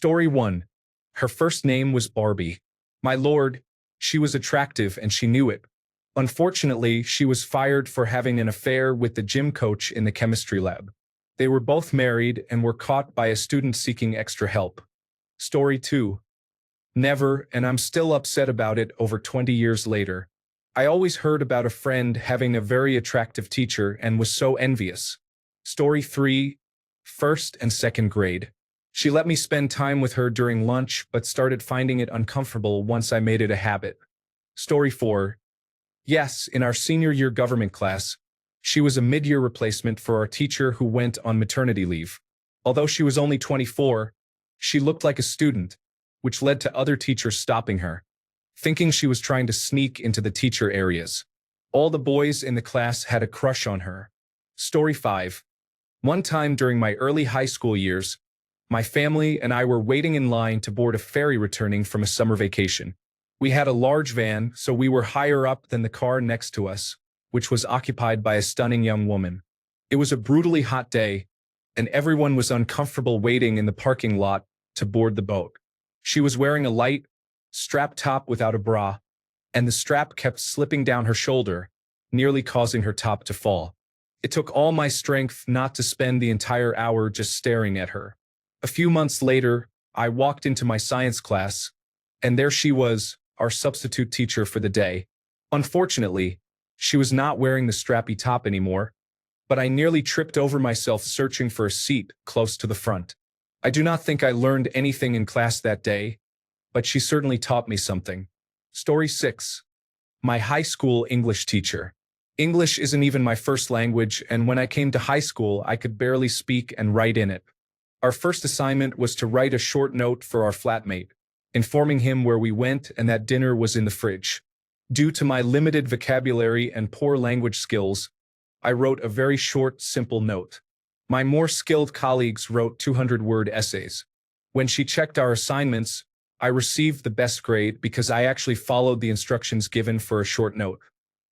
Story 1. Her first name was Barbie. My lord, she was attractive and she knew it. Unfortunately, she was fired for having an affair with the gym coach in the chemistry lab. They were both married and were caught by a student seeking extra help. Story 2. Never, and I'm still upset about it over 20 years later. I always heard about a friend having a very attractive teacher and was so envious. Story 3. First and second grade. She let me spend time with her during lunch but started finding it uncomfortable once I made it a habit. Story 4. Yes, in our senior year government class, she was a mid-year replacement for our teacher who went on maternity leave. Although she was only 24, she looked like a student, which led to other teachers stopping her, thinking she was trying to sneak into the teacher areas. All the boys in the class had a crush on her. Story 5. One time during my early high school years, my family and I were waiting in line to board a ferry returning from a summer vacation. We had a large van, so we were higher up than the car next to us, which was occupied by a stunning young woman. It was a brutally hot day, and everyone was uncomfortable waiting in the parking lot to board the boat. She was wearing a light, strap top without a bra, and the strap kept slipping down her shoulder, nearly causing her top to fall. It took all my strength not to spend the entire hour just staring at her. A few months later, I walked into my science class, and there she was, our substitute teacher for the day. Unfortunately, she was not wearing the strappy top anymore, but I nearly tripped over myself searching for a seat close to the front. I do not think I learned anything in class that day, but she certainly taught me something. Story 6. My high school English teacher. English isn't even my first language, and when I came to high school, I could barely speak and write in it. Our first assignment was to write a short note for our flatmate, informing him where we went and that dinner was in the fridge. Due to my limited vocabulary and poor language skills, I wrote a very short, simple note. My more skilled colleagues wrote 200-word essays. When she checked our assignments, I received the best grade because I actually followed the instructions given for a short note.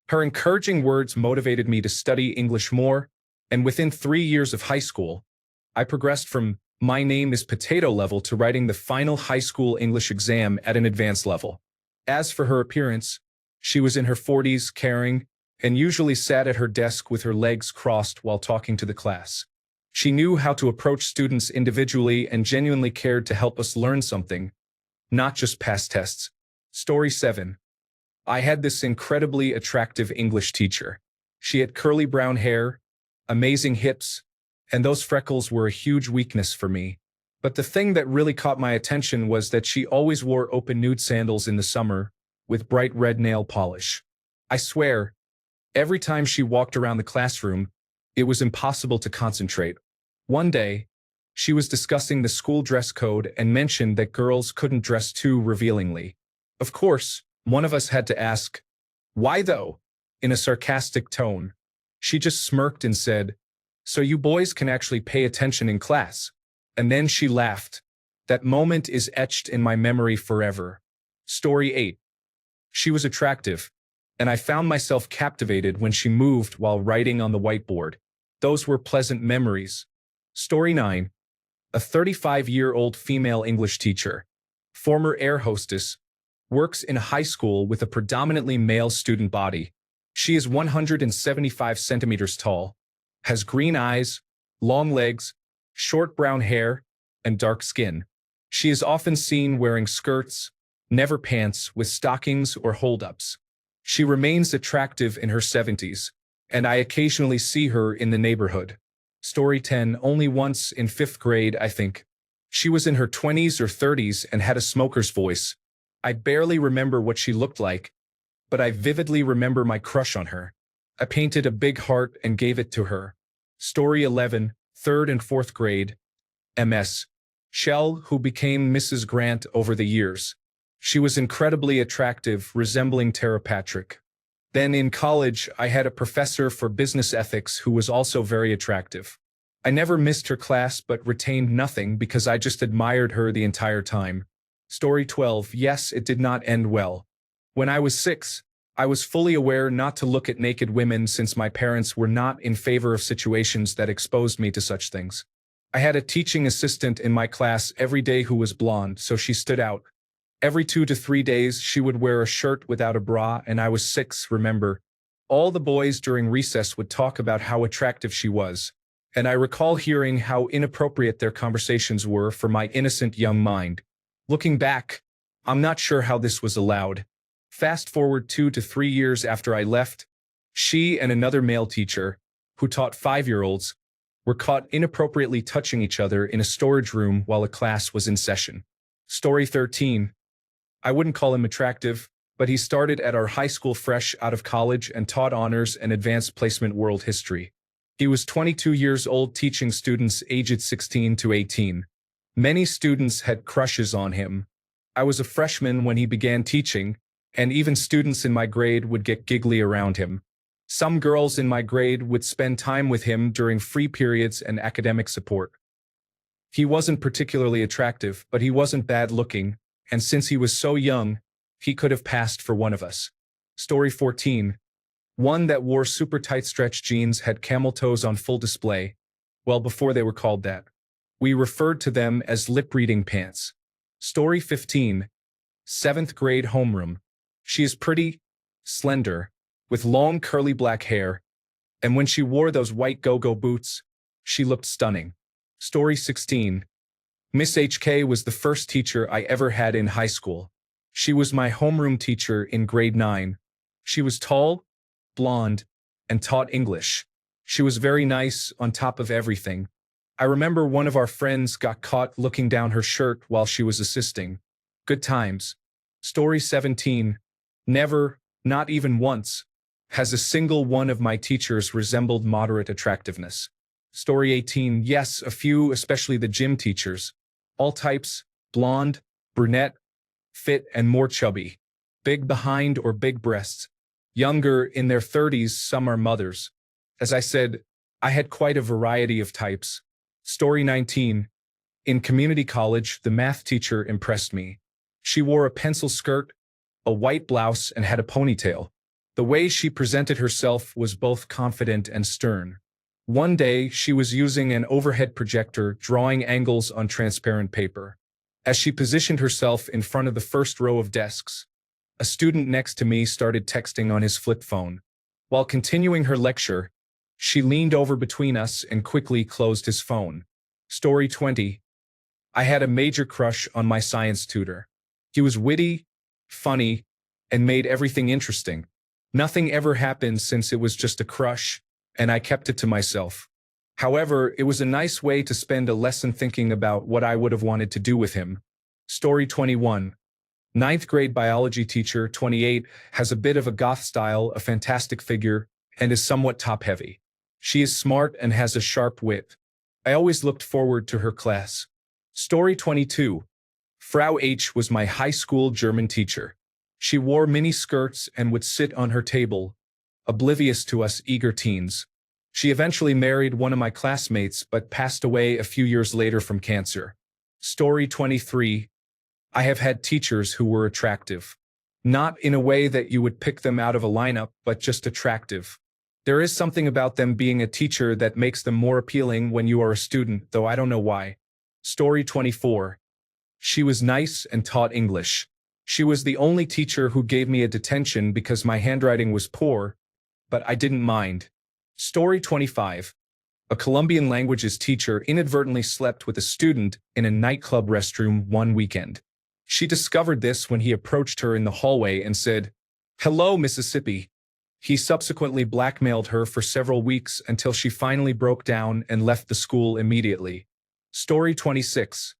Her encouraging words motivated me to study English more, and within 3 years of high school, I progressed from my name is potato level to writing the final high school English exam at an advanced level. As for her appearance, she was in her 40s, caring, and usually sat at her desk with her legs crossed while talking to the class. She knew how to approach students individually and genuinely cared to help us learn something, not just pass tests. Story 7. I had this incredibly attractive English teacher. She had curly brown hair, amazing hips, and those freckles were a huge weakness for me. But the thing that really caught my attention was that she always wore open nude sandals in the summer with bright red nail polish. I swear, every time she walked around the classroom, it was impossible to concentrate. One day, she was discussing the school dress code and mentioned that girls couldn't dress too revealingly. Of course, one of us had to ask, "Why though?" in a sarcastic tone. She just smirked and said, "So you boys can actually pay attention in class." And then she laughed. That moment is etched in my memory forever. Story 8. She was attractive, and I found myself captivated when she moved while writing on the whiteboard. Those were pleasant memories. Story 9. A 35-year-old female English teacher, former air hostess, works in a high school with a predominantly male student body. She is 175 centimeters tall, has green eyes, long legs, short brown hair, and dark skin. She is often seen wearing skirts, never pants, with stockings or hold-ups. She remains attractive in her 70s, and I occasionally see her in the neighborhood. Story 10. Only once in 5th grade, I think. She was in her 20s or 30s and had a smoker's voice. I barely remember what she looked like, but I vividly remember my crush on her. I painted a big heart and gave it to her. Story 11. 3rd and 4th grade. MS. Shell, who became Mrs. Grant over the years. She was incredibly attractive, resembling Tara Patrick. Then in college, I had a professor for business ethics who was also very attractive. I never missed her class but retained nothing because I just admired her the entire time. Story 12. Yes, it did not end well. When I was 6, I was fully aware not to look at naked women since my parents were not in favor of situations that exposed me to such things. I had a teaching assistant in my class every day who was blonde, so she stood out. Every 2 to 3 days, she would wear a shirt without a bra, and I was 6, remember. All the boys during recess would talk about how attractive she was, and I recall hearing how inappropriate their conversations were for my innocent young mind. Looking back, I'm not sure how this was allowed. Fast forward 2 to 3 years after I left, she and another male teacher, who taught 5-year-olds, were caught inappropriately touching each other in a storage room while a class was in session. Story 13. I wouldn't call him attractive, but he started at our high school fresh out of college and taught honors and advanced placement world history. He was 22 years old teaching students aged 16 to 18. Many students had crushes on him. I was a freshman when he began teaching, and even students in my grade would get giggly around him. Some girls in my grade would spend time with him during free periods and academic support. He wasn't particularly attractive, but he wasn't bad looking, and since he was so young, he could have passed for one of us. Story 14. One that wore super tight stretch jeans had camel toes on full display. Well, before they were called that. We referred to them as lip-reading pants. Story 15. 7th grade homeroom. She is pretty, slender, with long curly black hair, and when she wore those white go-go boots, she looked stunning. Story 16. Miss HK was the first teacher I ever had in high school. She was my homeroom teacher in grade 9. She was tall, blonde, and taught English. She was very nice on top of everything. I remember one of our friends got caught looking down her shirt while she was assisting. Good times. Story 17. Never, not even once, has a single one of my teachers resembled moderate attractiveness. Story 18. Yes, a few, especially the gym teachers. All types, blonde, brunette, fit and more chubby. Big behind or big breasts. Younger, in their 30s, some are mothers. As I said, I had quite a variety of types. Story 19. In community college, the math teacher impressed me. She wore a pencil skirt, a white blouse, and had a ponytail. The way she presented herself was both confident and stern. One day, she was using an overhead projector drawing angles on transparent paper. As she positioned herself in front of the first row of desks, a student next to me started texting on his flip phone. While continuing her lecture, she leaned over between us and quickly closed his phone. Story 20. I had a major crush on my science tutor. He was witty, funny, and made everything interesting. Nothing ever happened since it was just a crush, and I kept it to myself. However, it was a nice way to spend a lesson thinking about what I would have wanted to do with him. Story 21. 9th grade biology teacher, 28, has a bit of a goth style, a fantastic figure, and is somewhat top-heavy. She is smart and has a sharp wit. I always looked forward to her class. Story 22. Frau H. was my high school German teacher. She wore mini skirts and would sit on her table, oblivious to us eager teens. She eventually married one of my classmates but passed away a few years later from cancer. Story 23. I have had teachers who were attractive. Not in a way that you would pick them out of a lineup, but just attractive. There is something about them being a teacher that makes them more appealing when you are a student, though I don't know why. Story 24. She was nice and taught English. She was the only teacher who gave me a detention because my handwriting was poor, but I didn't mind. Story 25. A Colombian languages teacher inadvertently slept with a student in a nightclub restroom one weekend. She discovered this when he approached her in the hallway and said, "Hello, Mississippi." He subsequently blackmailed her for several weeks until she finally broke down and left the school immediately. Story 26.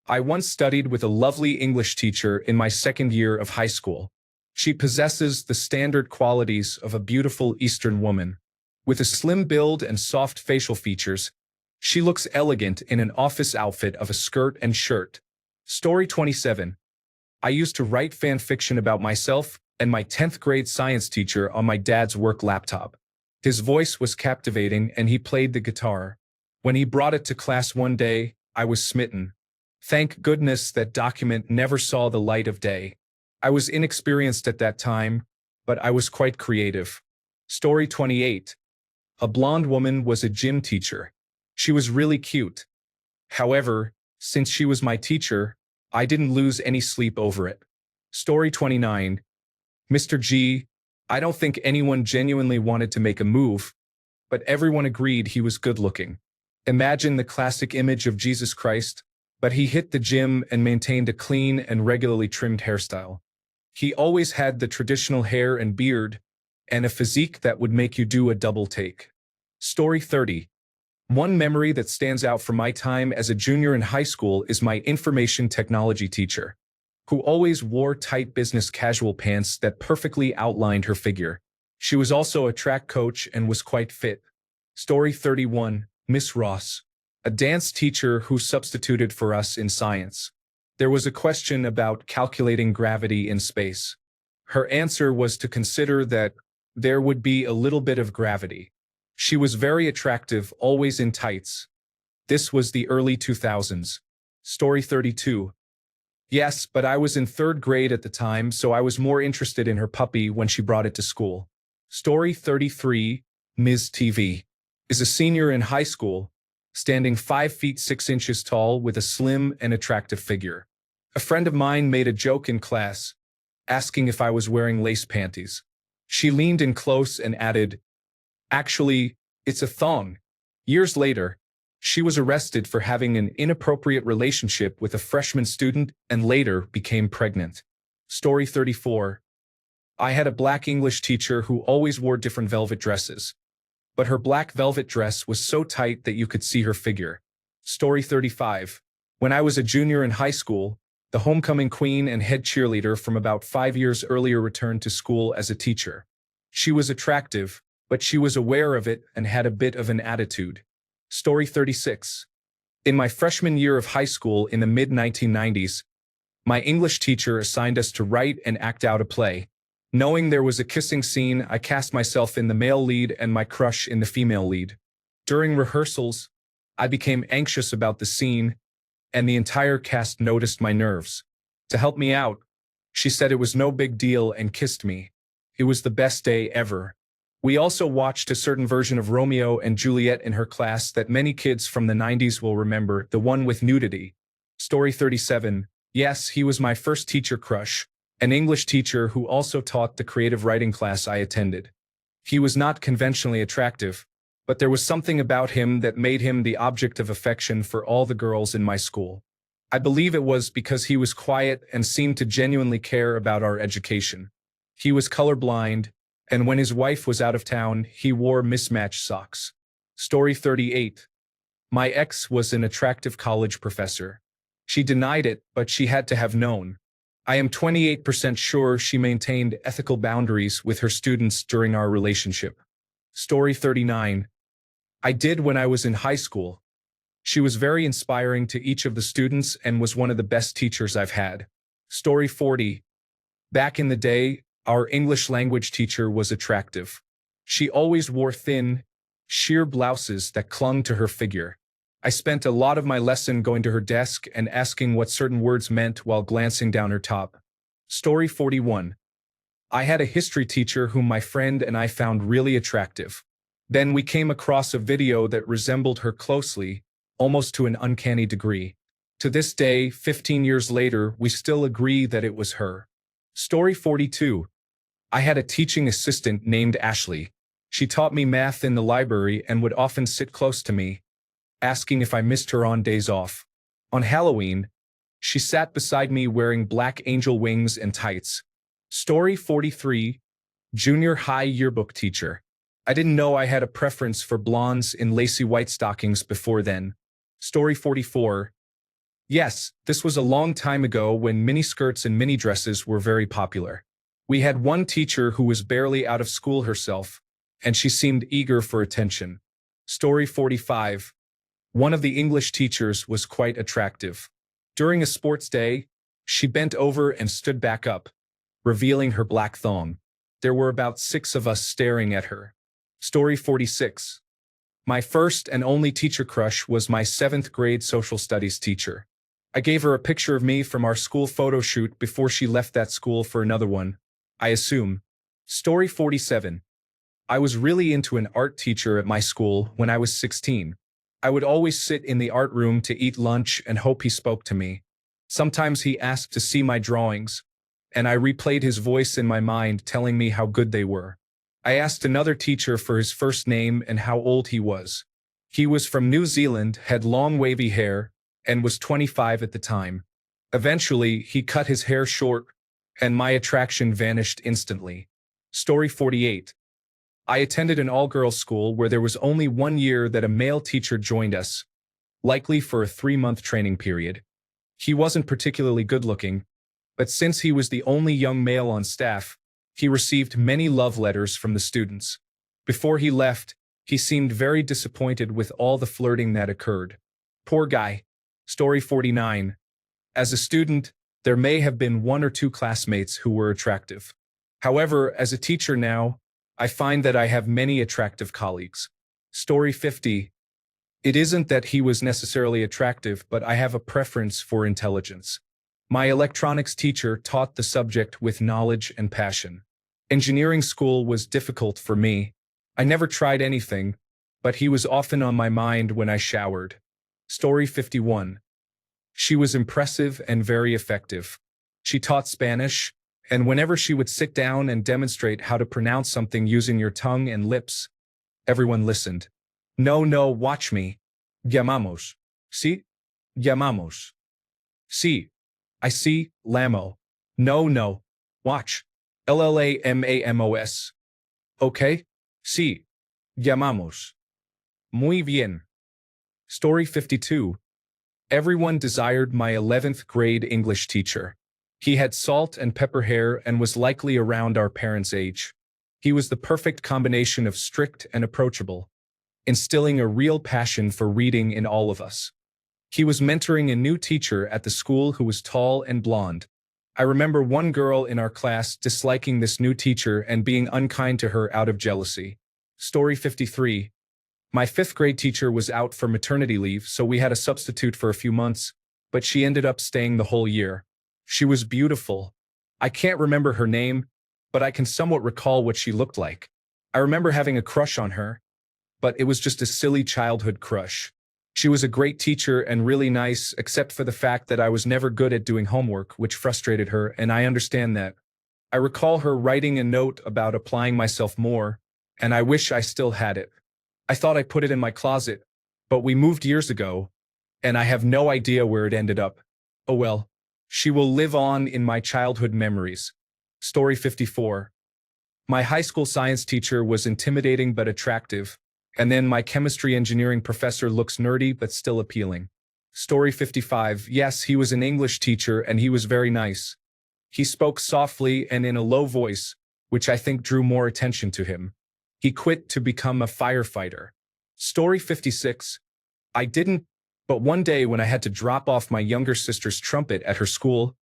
I once studied with a lovely English teacher in my second year of high school. She possesses the standard qualities of a beautiful Eastern woman. With a slim build and soft facial features, she looks elegant in an office outfit of a skirt and shirt. Story 27. I used to write fan fiction about myself and my 10th grade science teacher on my dad's work laptop. His voice was captivating and he played the guitar. When he brought it to class one day, I was smitten. Thank goodness that document never saw the light of day. I was inexperienced at that time, but I was quite creative. Story 28. A blonde woman was a gym teacher. She was really cute. However, since she was my teacher, I didn't lose any sleep over it. Story 29. Mr. G. I don't think anyone genuinely wanted to make a move, but everyone agreed he was good looking. Imagine the classic image of Jesus Christ, but he hit the gym and maintained a clean and regularly trimmed hairstyle. He always had the traditional hair and beard, and a physique that would make you do a double take. Story 30. One memory that stands out from my time as a junior in high school is my information technology teacher, who always wore tight business casual pants that perfectly outlined her figure. She was also a track coach and was quite fit. Story 31. Miss Ross, a dance teacher who substituted for us in science. There was a question about calculating gravity in space. Her answer was to consider that there would be a little bit of gravity. She was very attractive, always in tights. This was the early 2000s. Story 32. Yes, but I was in third grade at the time, so I was more interested in her puppy when she brought it to school. Story 33. Ms. TV is a senior in high school, standing 5 feet 6 inches tall with a slim and attractive figure. A friend of mine made a joke in class, asking if I was wearing lace panties. She leaned in close and added, "Actually, it's a thong." Years later, she was arrested for having an inappropriate relationship with a freshman student and later became pregnant. Story 34. I had a black English teacher who always wore different velvet dresses, but her black velvet dress was so tight that you could see her figure. Story 35. When I was a junior in high school, the homecoming queen and head cheerleader from about 5 years earlier returned to school as a teacher. She was attractive, but she was aware of it and had a bit of an attitude. Story 36. In my freshman year of high school in the mid-1990s, my English teacher assigned us to write and act out a play. Knowing there was a kissing scene, I cast myself in the male lead and my crush in the female lead. During rehearsals, I became anxious about the scene, and the entire cast noticed my nerves. To help me out, she said it was no big deal and kissed me. It was the best day ever. We also watched a certain version of Romeo and Juliet in her class that many kids from the 90s will remember, the one with nudity. Story 37. Yes, he was my first teacher crush, an English teacher who also taught the creative writing class I attended. He was not conventionally attractive, but there was something about him that made him the object of affection for all the girls in my school. I believe it was because he was quiet and seemed to genuinely care about our education. He was colorblind, and when his wife was out of town, he wore mismatched socks. Story 38. My ex was an attractive college professor. She denied it, but she had to have known. I am 28% sure she maintained ethical boundaries with her students during our relationship. Story 39. I did when I was in high school. She was very inspiring to each of the students and was one of the best teachers I've had. Story 40. Back in the day, our English language teacher was attractive. She always wore thin, sheer blouses that clung to her figure. I spent a lot of my lesson going to her desk and asking what certain words meant while glancing down her top. Story 41. I had a history teacher whom my friend and I found really attractive. Then we came across a video that resembled her closely, almost to an uncanny degree. To this day, 15 years later, we still agree that it was her. Story 42. I had a teaching assistant named Ashley. She taught me math in the library and would often sit close to me, asking if I missed her on days off. On Halloween, she sat beside me wearing black angel wings and tights. Story 43. Junior high yearbook teacher. I didn't know I had a preference for blondes in lacy white stockings before then. Story 44. Yes, this was a long time ago when miniskirts and mini dresses were very popular. We had one teacher who was barely out of school herself, and she seemed eager for attention. Story 45. One of the English teachers was quite attractive. During a sports day, she bent over and stood back up, revealing her black thong. There were about 6 of us staring at her. Story 46. My first and only teacher crush was my 7th grade social studies teacher. I gave her a picture of me from our school photo shoot before she left that school for another one, I assume. Story 47. I was really into an art teacher at my school when I was 16. I would always sit in the art room to eat lunch and hope he spoke to me. Sometimes he asked to see my drawings, and I replayed his voice in my mind telling me how good they were. I asked another teacher for his first name and how old he was. He was from New Zealand, had long wavy hair, and was 25 at the time. Eventually, he cut his hair short, and my attraction vanished instantly. Story 48. I attended an all-girls school where there was only 1 year that a male teacher joined us, likely for a 3-month training period. He wasn't particularly good-looking, but since he was the only young male on staff, he received many love letters from the students. Before he left, he seemed very disappointed with all the flirting that occurred. Poor guy. Story 49. As a student, there may have been 1 or 2 classmates who were attractive. However, as a teacher now, I find that I have many attractive colleagues. Story 50. It isn't that he was necessarily attractive, but I have a preference for intelligence. My electronics teacher taught the subject with knowledge and passion. Engineering school was difficult for me. I never tried anything, but he was often on my mind when I showered. Story 51. She was impressive and very effective. She taught Spanish, and whenever she would sit down and demonstrate how to pronounce something using your tongue and lips, everyone listened. No, watch me. Llamamos. Sí? Llamamos. Sí. I see, Lamo. No. Watch. Llamamos. Okay? Sí. Llamamos. Muy bien. Story 52. Everyone desired my 11th grade English teacher. He had salt and pepper hair and was likely around our parents' age. He was the perfect combination of strict and approachable, instilling a real passion for reading in all of us. He was mentoring a new teacher at the school who was tall and blonde. I remember one girl in our class disliking this new teacher and being unkind to her out of jealousy. Story 53. My 5th grade teacher was out for maternity leave, so we had a substitute for a few months, but she ended up staying the whole year. She was beautiful. I can't remember her name, but I can somewhat recall what she looked like. I remember having a crush on her, but it was just a silly childhood crush. She was a great teacher and really nice, except for the fact that I was never good at doing homework, which frustrated her, and I understand that. I recall her writing a note about applying myself more, and I wish I still had it. I thought I put it in my closet, but we moved years ago, and I have no idea where it ended up. Oh well. She will live on in my childhood memories. Story 54. My high school science teacher was intimidating but attractive, and then my chemistry engineering professor looks nerdy but still appealing. Story 55. Yes, he was an English teacher and he was very nice. He spoke softly and in a low voice, which I think drew more attention to him. He quit to become a firefighter. Story 56. I didn't, but one day when I had to drop off my younger sister's trumpet at her school,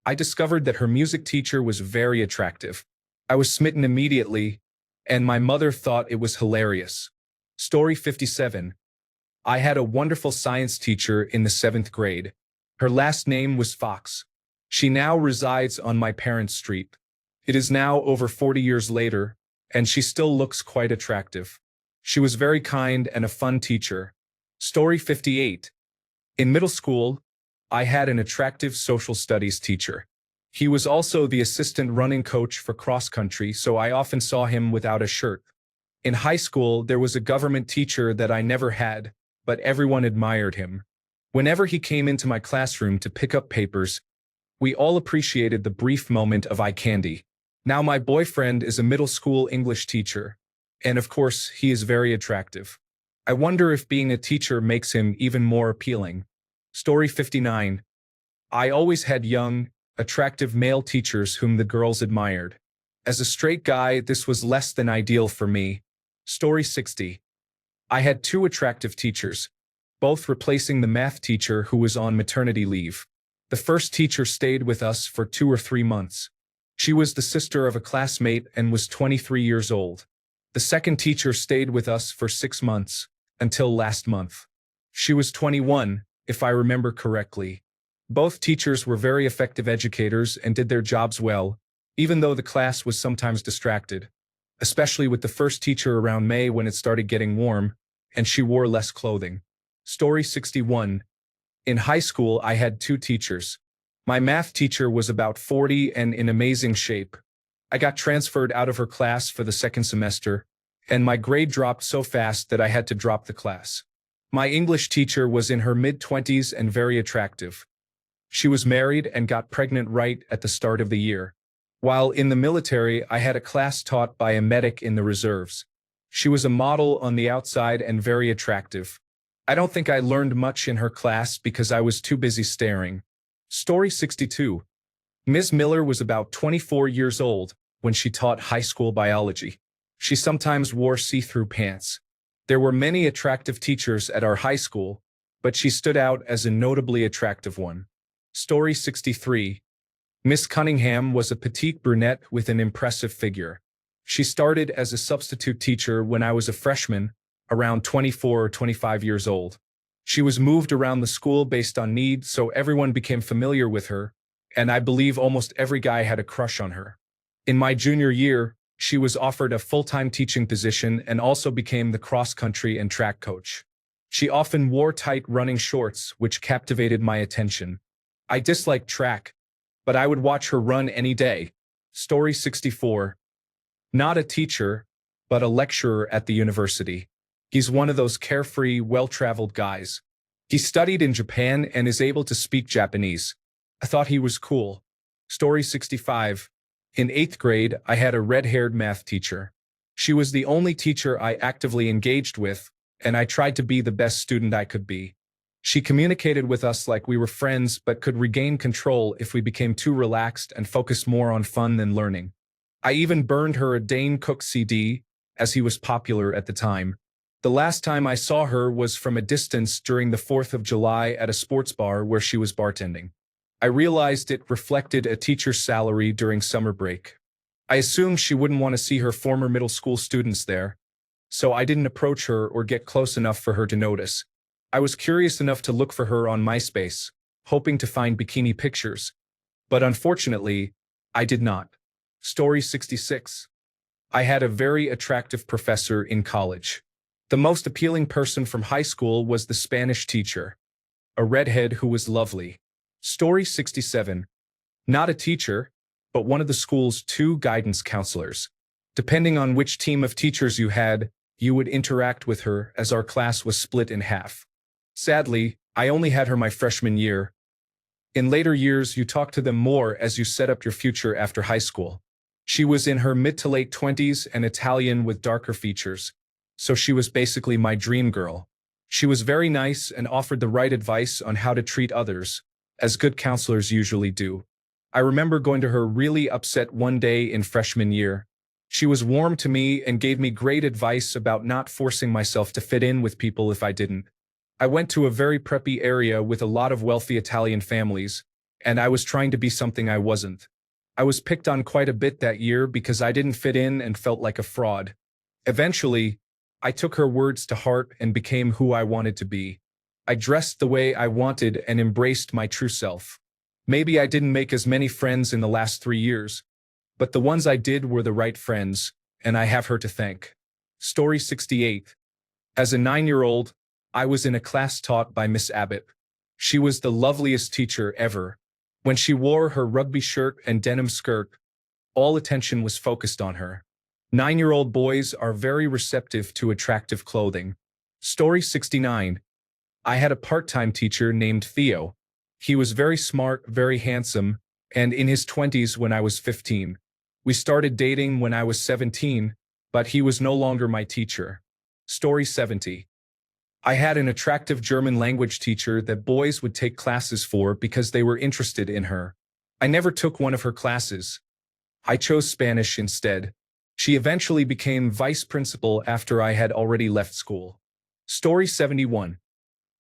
I discovered that her music teacher was very attractive. I was smitten immediately, and my mother thought it was hilarious. Story 57. I had a wonderful science teacher in the 7th grade. Her last name was Fox. She now resides on my parents' street. It is now over 40 years later, and she still looks quite attractive. She was very kind and a fun teacher. Story 58. In middle school, I had an attractive social studies teacher. He was also the assistant running coach for cross-country, so I often saw him without a shirt. In high school, there was a government teacher that I never had, but everyone admired him. Whenever he came into my classroom to pick up papers, we all appreciated the brief moment of eye candy. Now my boyfriend is a middle school English teacher, and of course, he is very attractive. I wonder if being a teacher makes him even more appealing. Story 59. I always had young, attractive male teachers whom the girls admired. As a straight guy, this was less than ideal for me. Story 60. I had 2 attractive teachers, both replacing the math teacher who was on maternity leave. The first teacher stayed with us for 2 or 3 months. She was the sister of a classmate and was 23 years old. The second teacher stayed with us for 6 months, until last month. She was 21, if I remember correctly. Both teachers were very effective educators and did their jobs well, even though the class was sometimes distracted, especially with the first teacher around May when it started getting warm, and she wore less clothing. Story 61. In high school, I had two teachers. My math teacher was about 40 and in amazing shape. I got transferred out of her class for the second semester, and my grade dropped so fast that I had to drop the class. My English teacher was in her mid-20s and very attractive. She was married and got pregnant right at the start of the year. While in the military, I had a class taught by a medic in the reserves. She was a model on the outside and very attractive. I don't think I learned much in her class because I was too busy staring. Story 62. Ms. Miller was about 24 years old when she taught high school biology. She sometimes wore see-through pants. There were many attractive teachers at our high school, but she stood out as a notably attractive one. Story 63. Miss Cunningham was a petite brunette with an impressive figure. She started as a substitute teacher when I was a freshman, around 24 or 25 years old. She was moved around the school based on need, so everyone became familiar with her, and I believe almost every guy had a crush on her. In my junior year, she was offered a full-time teaching position and also became the cross-country and track coach. She often wore tight running shorts, which captivated my attention. I disliked track, but I would watch her run any day. Story 64. Not a teacher, but a lecturer at the university. He's one of those carefree, well-traveled guys. He studied in Japan and is able to speak Japanese. I thought he was cool. Story 65. In 8th grade, I had a red-haired math teacher. She was the only teacher I actively engaged with, and I tried to be the best student I could be. She communicated with us like we were friends but could regain control if we became too relaxed and focused more on fun than learning. I even burned her a Dane Cook CD, as he was popular at the time. The last time I saw her was from a distance during the 4th of July at a sports bar where she was bartending. I realized it reflected a teacher's salary during summer break. I assumed she wouldn't want to see her former middle school students there, so I didn't approach her or get close enough for her to notice. I was curious enough to look for her on MySpace, hoping to find bikini pictures. But unfortunately, I did not. Story 66. I had a very attractive professor in college. The most appealing person from high school was the Spanish teacher, a redhead who was lovely. Story 67. Not a teacher, but one of the school's two guidance counselors. Depending on which team of teachers you had, you would interact with her as our class was split in half. Sadly, I only had her my freshman year. In later years, you talk to them more as you set up your future after high school. She was in her mid to late 20s and Italian with darker features, so she was basically my dream girl. She was very nice and offered the right advice on how to treat others, as good counselors usually do. I remember going to her really upset one day in freshman year. She was warm to me and gave me great advice about not forcing myself to fit in with people if I didn't. I went to a very preppy area with a lot of wealthy Italian families, and I was trying to be something I wasn't. I was picked on quite a bit that year because I didn't fit in and felt like a fraud. Eventually, I took her words to heart and became who I wanted to be. I dressed the way I wanted and embraced my true self. Maybe I didn't make as many friends in the last 3 years, but the ones I did were the right friends, and I have her to thank. Story 68. As a 9-year-old, I was in a class taught by Miss Abbott. She was the loveliest teacher ever. When she wore her rugby shirt and denim skirt, all attention was focused on her. 9-year-old boys are very receptive to attractive clothing. Story 69. I had a part-time teacher named Theo. He was very smart, very handsome, and in his 20s when I was 15. We started dating when I was 17, but he was no longer my teacher. Story 70. I had an attractive German language teacher that boys would take classes for because they were interested in her. I never took one of her classes. I chose Spanish instead. She eventually became vice principal after I had already left school. Story 71.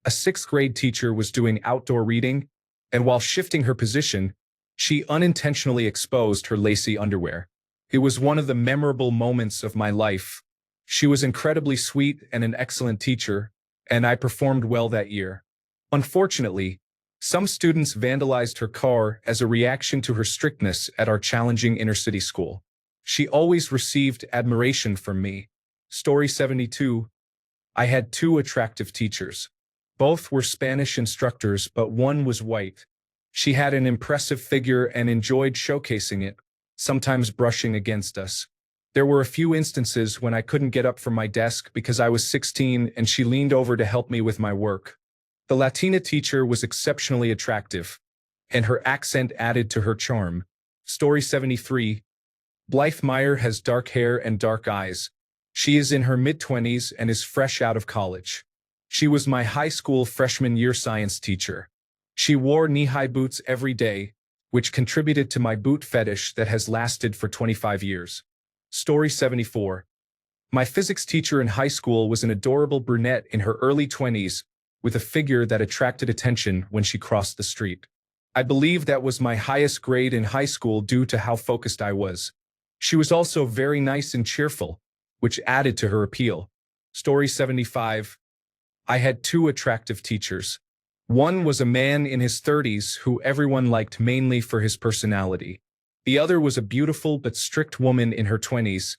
A 6th grade teacher was doing outdoor reading, and while shifting her position, she unintentionally exposed her lacy underwear. It was one of the memorable moments of my life. She was incredibly sweet and an excellent teacher, and I performed well that year. Unfortunately, some students vandalized her car as a reaction to her strictness at our challenging inner-city school. She always received admiration from me. Story 72. I had 2 attractive teachers. Both were Spanish instructors, but one was white. She had an impressive figure and enjoyed showcasing it, sometimes brushing against us. There were a few instances when I couldn't get up from my desk because I was 16 and she leaned over to help me with my work. The Latina teacher was exceptionally attractive, and her accent added to her charm. Story 73. Blythe Meyer has dark hair and dark eyes. She is in her mid-20s and is fresh out of college. She was my high school freshman year science teacher. She wore knee-high boots every day, which contributed to my boot fetish that has lasted for 25 years. Story 74. My physics teacher in high school was an adorable brunette in her early 20s, with a figure that attracted attention when she crossed the street. I believe that was my highest grade in high school due to how focused I was. She was also very nice and cheerful, which added to her appeal. Story 75. I had two attractive teachers. One was a man in his 30s who everyone liked mainly for his personality. The other was a beautiful but strict woman in her 20s,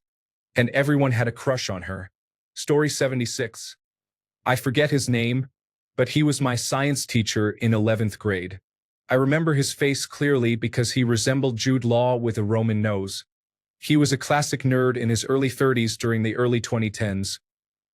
and everyone had a crush on her. Story 76. I forget his name, but he was my science teacher in 11th grade. I remember his face clearly because he resembled Jude Law with a Roman nose. He was a classic nerd in his early 30s during the early 2010s,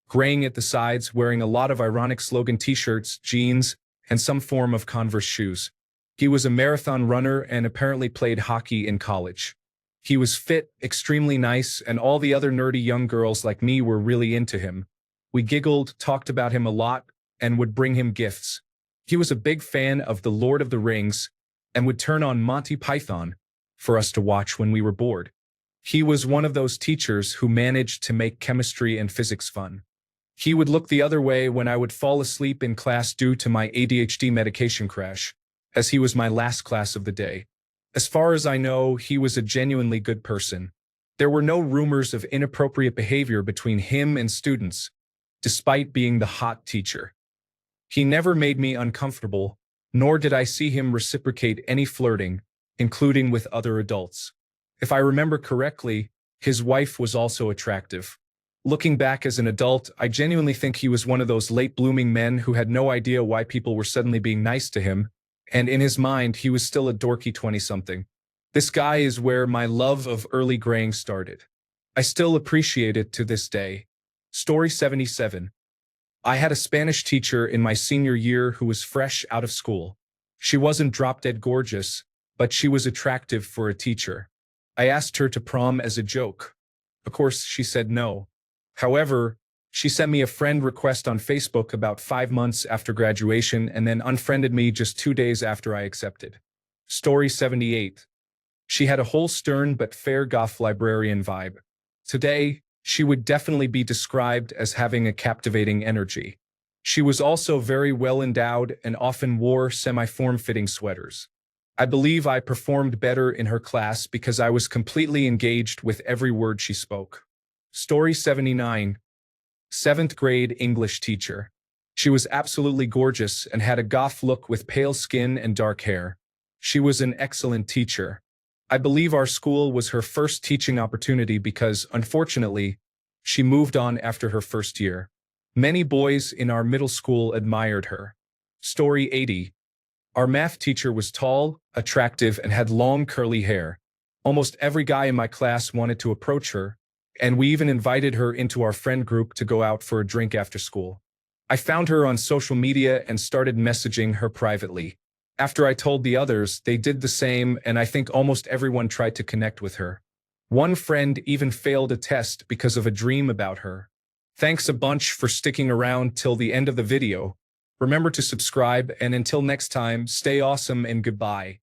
graying at the sides, wearing a lot of ironic slogan t-shirts, jeans, and some form of Converse shoes. He was a marathon runner and apparently played hockey in college. He was fit, extremely nice, and all the other nerdy young girls like me were really into him. We giggled, talked about him a lot, and would bring him gifts. He was a big fan of The Lord of the Rings and would turn on Monty Python for us to watch when we were bored. He was one of those teachers who managed to make chemistry and physics fun. He would look the other way when I would fall asleep in class due to my ADHD medication crash, as he was my last class of the day. As far as I know, he was a genuinely good person. There were no rumors of inappropriate behavior between him and students, despite being the hot teacher. He never made me uncomfortable, nor did I see him reciprocate any flirting, including with other adults. If I remember correctly, his wife was also attractive. Looking back as an adult, I genuinely think he was one of those late-blooming men who had no idea why people were suddenly being nice to him, and in his mind, he was still a dorky 20-something. This guy is where my love of early graying started. I still appreciate it to this day. Story 77. I had a Spanish teacher in my senior year who was fresh out of school. She wasn't drop-dead gorgeous, but she was attractive for a teacher. I asked her to prom as a joke. Of course, she said no. However, she sent me a friend request on Facebook about 5 months after graduation and then unfriended me just 2 days after I accepted. Story 78. She had a whole stern but fair goth librarian vibe. Today, she would definitely be described as having a captivating energy. She was also very well endowed and often wore semi-form-fitting sweaters. I believe I performed better in her class because I was completely engaged with every word she spoke. Story 79. 7th grade English teacher. She was absolutely gorgeous and had a goth look with pale skin and dark hair. She was an excellent teacher. I believe our school was her first teaching opportunity because, unfortunately, she moved on after her first year. Many boys in our middle school admired her. Story 80. Our math teacher was tall, attractive, and had long curly hair. Almost every guy in my class wanted to approach her, and we even invited her into our friend group to go out for a drink after school. I found her on social media and started messaging her privately. After I told the others, they did the same, and I think almost everyone tried to connect with her. One friend even failed a test because of a dream about her. Thanks a bunch for sticking around till the end of the video. Remember to subscribe, and until next time, stay awesome and goodbye.